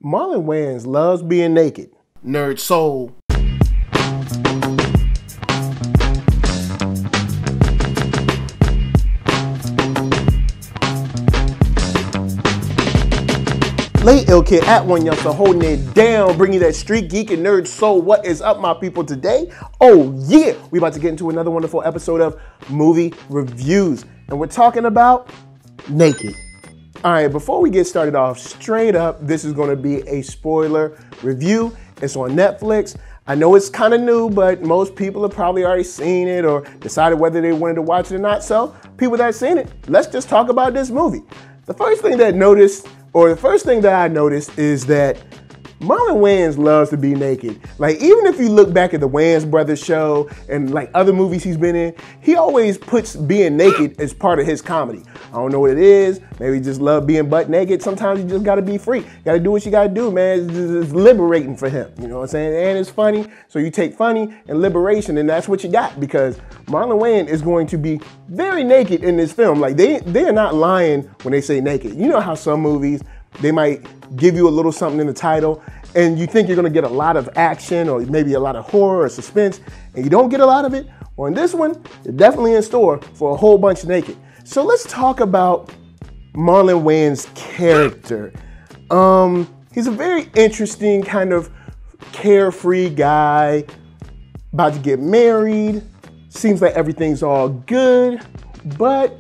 Marlon Wayans loves being naked. NERDSoul. Late Ill Kid at OneYoungsta holding it down, bringing you that StreetGeek and NERDSoul. What is up, my people, today? Oh yeah, we about to get into another wonderful episode of movie reviews, and we're talking about naked. All right, before we get started off, straight up, this is going to be a spoiler review. It's on Netflix. I know it's kind of new, but most people have probably already seen it or decided whether they wanted to watch it or not. So, people that seen it, let's just talk about this movie. The first thing that I noticed is that Marlon Wayans loves to be naked. Like, even if you look back at the Wayans Brothers show and like other movies he's been in, he always puts being naked as part of his comedy. I don't know what it is. Maybe he just love being butt naked. Sometimes you just gotta be free. Gotta do what you gotta do, man. It's liberating for him. You know what I'm saying? And it's funny. So you take funny and liberation, and that's what you got, because Marlon Wayans is going to be very naked in this film. Like, they're not lying when they say naked. You know how some movies, they might give you a little something in the title and you think you're gonna get a lot of action or maybe a lot of horror or suspense, and you don't get a lot of it. Well, in this one, you're definitely in store for a whole bunch of naked. So let's talk about Marlon Wayans' character. He's a very interesting kind of carefree guy, about to get married. Seems like everything's all good, but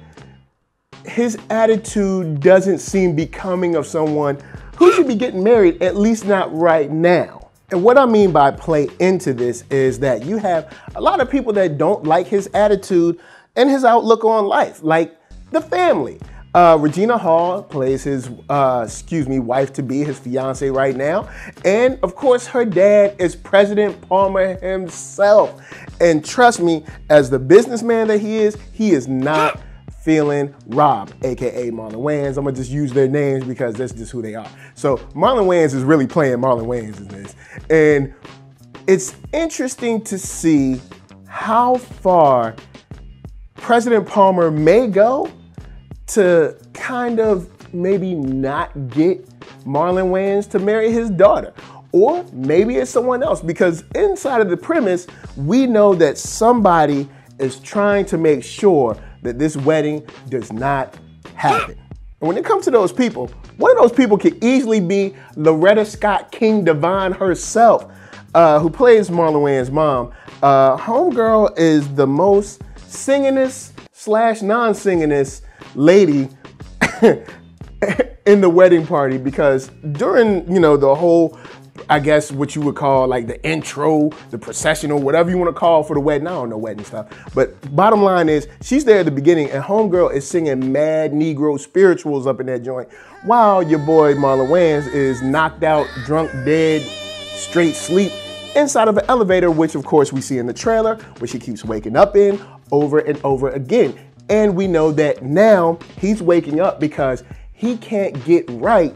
his attitude doesn't seem becoming of someone who should be getting married, at least not right now. And what I mean by play into this is that you have a lot of people that don't like his attitude and his outlook on life, like the family. Regina Hall plays his, wife-to-be, his fiance right now. And of course, her dad is President Palmer himself. And trust me, as the businessman that he is not feeling Rob, aka Marlon Wayans. I'm gonna just use their names because that's just who they are. So Marlon Wayans is really playing Marlon Wayans in this. And it's interesting to see how far President Palmer may go to kind of maybe not get Marlon Wayans to marry his daughter. Or maybe it's someone else, because inside of the premise, we know that somebody is trying to make sure that this wedding does not happen. And when it comes to those people, one of those people could easily be Loretta Scott King Devine herself, who plays Marlon Wayans' mom. Homegirl is the most singingest / non-singingest lady in the wedding party, because during, the whole, I guess what you would call like the intro, the processional, whatever you want to call for the wedding. I don't know wedding stuff. But bottom line is, she's there at the beginning and homegirl is singing mad Negro spirituals up in that joint, while your boy Marlon Wayans is knocked out, drunk, dead, straight sleep inside of an elevator, which of course we see in the trailer, which he keeps waking up in over and over again. And we know that now he's waking up because he can't get right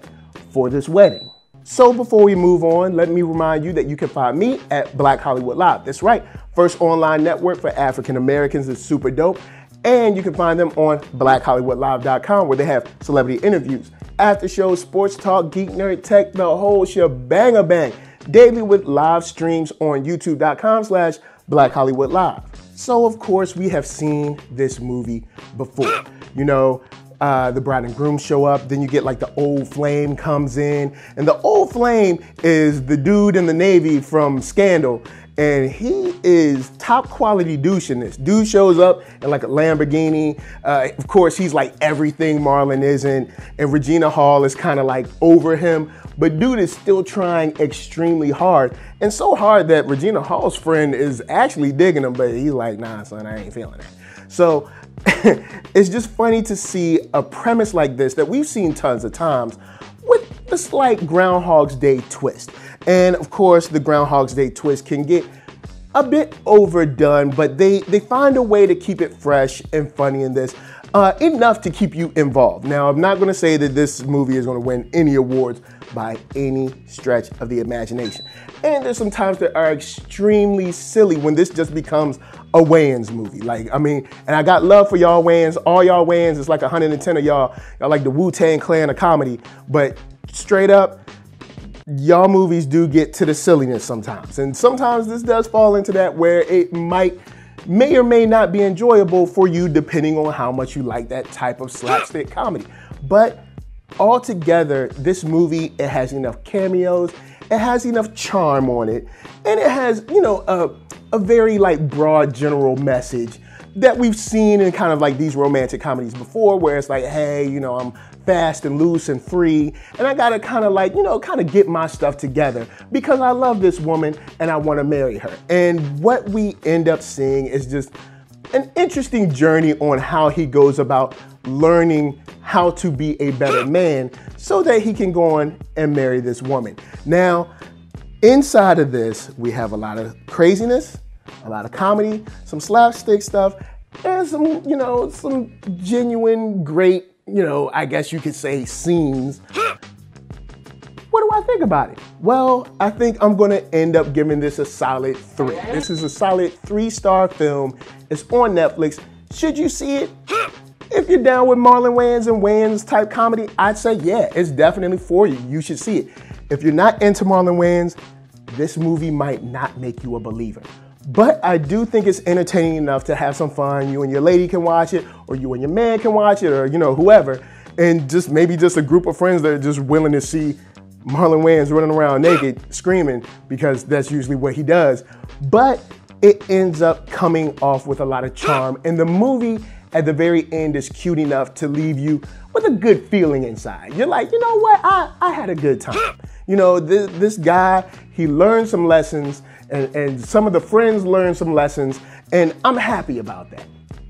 for this wedding. So before we move on, let me remind you that you can find me at Black Hollywood Live. That's right, first online network for African Americans. Is super dope. And you can find them on blackhollywoodlive.com, where they have celebrity interviews, after shows, sports talk, geek, nerd, tech, the whole shebang-a-bang, daily with live streams on youtube.com/blackhollywoodlive. So of course, we have seen this movie before. The bride and groom show up, then you get like the old flame comes in, and the old flame is the dude in the Navy from Scandal, and he is top quality douche in this. Dude shows up in like a Lamborghini. Of course, he's like everything Marlon isn't, and Regina Hall is kind of like over him, but dude is still trying extremely hard, and so hard that Regina Hall's friend is actually digging him, but he's like, nah, son, I ain't feeling that. So it's just funny to see a premise like this that we've seen tons of times with a slight Groundhog's Day twist. And of course, the Groundhog's Day twist can get a bit overdone, but they find a way to keep it fresh and funny in this, enough to keep you involved. Now, I'm not gonna say that this movie is gonna win any awards by any stretch of the imagination. And there's some times that are extremely silly when this just becomes a Wayans movie. Like, I mean, and I got love for y'all Wayans. All y'all Wayans, it's like 110 of y'all. Y'all like the Wu-Tang Clan of comedy. But straight up, y'all movies do get to the silliness sometimes. And sometimes this does fall into that where it may or may not be enjoyable for you depending on how much you like that type of slapstick comedy. But altogether, this movie, it has enough cameos, it has enough charm on it, and it has, you know, a very like broad general message that we've seen in kind of like these romantic comedies before, where it's like, hey, you know, I'm fast and loose and free, and I gotta kind of like, you know, kind of get my stuff together because I love this woman and I want to marry her. And what we end up seeing is just an interesting journey on how he goes about learning how to be a better man so that he can go on and marry this woman. Now, inside of this, we have a lot of craziness, a lot of comedy, some slapstick stuff, and some, you know, some genuine great, you know, I guess you could say scenes. What do I think about it? Well, I think I'm gonna end up giving this a solid 3. This is a solid 3-star film. It's on Netflix. Should you see it? If you're down with Marlon Wayans and Wayans type comedy, I'd say, yeah, it's definitely for you. You should see it. If you're not into Marlon Wayans, this movie might not make you a believer. But I do think it's entertaining enough to have some fun. You and your lady can watch it, or you and your man can watch it, or, you know, whoever. And just maybe just a group of friends that are just willing to see Marlon Wayans running around naked, screaming, because that's usually what he does. But it ends up coming off with a lot of charm. And the movie at the very end is cute enough to leave you with a good feeling inside. You're like, you know what, I had a good time. You know, this guy, he learned some lessons, and some of the friends learned some lessons, and I'm happy about that.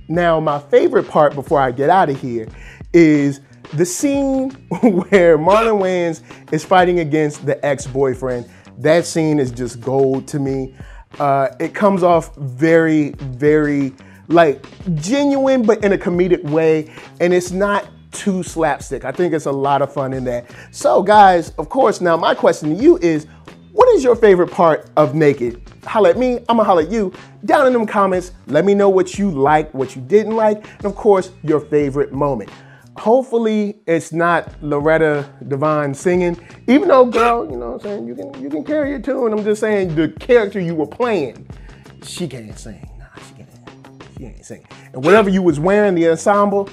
Now, my favorite part before I get out of here is the scene where Marlon Wayans is fighting against the ex-boyfriend. That scene is just gold to me. It comes off very, very like genuine, but in a comedic way, and it's not too slapstick. I think it's a lot of fun in that. So guys, of course, now my question to you is, what is your favorite part of Naked? Holla at me, I'ma holla at you. Down in them comments, let me know what you liked, what you didn't like, and of course, your favorite moment. Hopefully, it's not Loretta Devine singing, even though, girl, you know what I'm saying, you can carry your tune. I'm just saying the character you were playing, she can't sing. Nah, she ain't singing. And whatever you was wearing, the ensemble,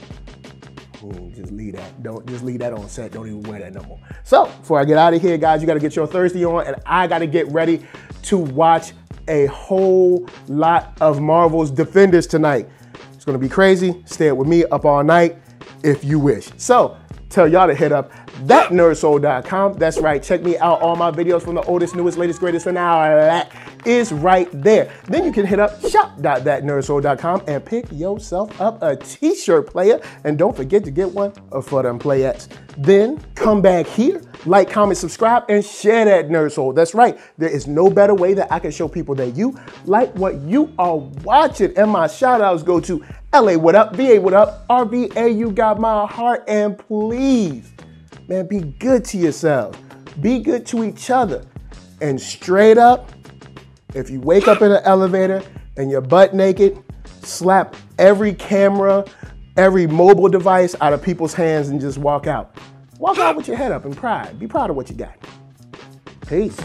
just leave that. Just leave that on set. Don't even wear that no more. So before I get out of here, guys, you got to get your Thursday on, and I got to get ready to watch a whole lot of Marvel's Defenders tonight. It's going to be crazy. Stay with me up all night if you wish. So tell y'all to hit up ThatNERDSoul.com. That's right. Check me out. All my videos from the oldest, newest, latest, greatest, and all that is right there. Then you can hit up shop.thatnerdsoul.com and pick yourself up a t-shirt, player. And don't forget to get one for them playettes. Then come back here, like, comment, subscribe, and share that Nerd Soul. That's right. There is no better way that I can show people that you like what you are watching. And my shout outs go to LA, what up? VA, what up? RVA, you got my heart. And please, man, be good to yourselves. Be good to each other. And straight up, if you wake up in an elevator and you're butt naked, slap every camera, every mobile device out of people's hands and just walk out. Walk out with your head up in pride. Be proud of what you got. Peace.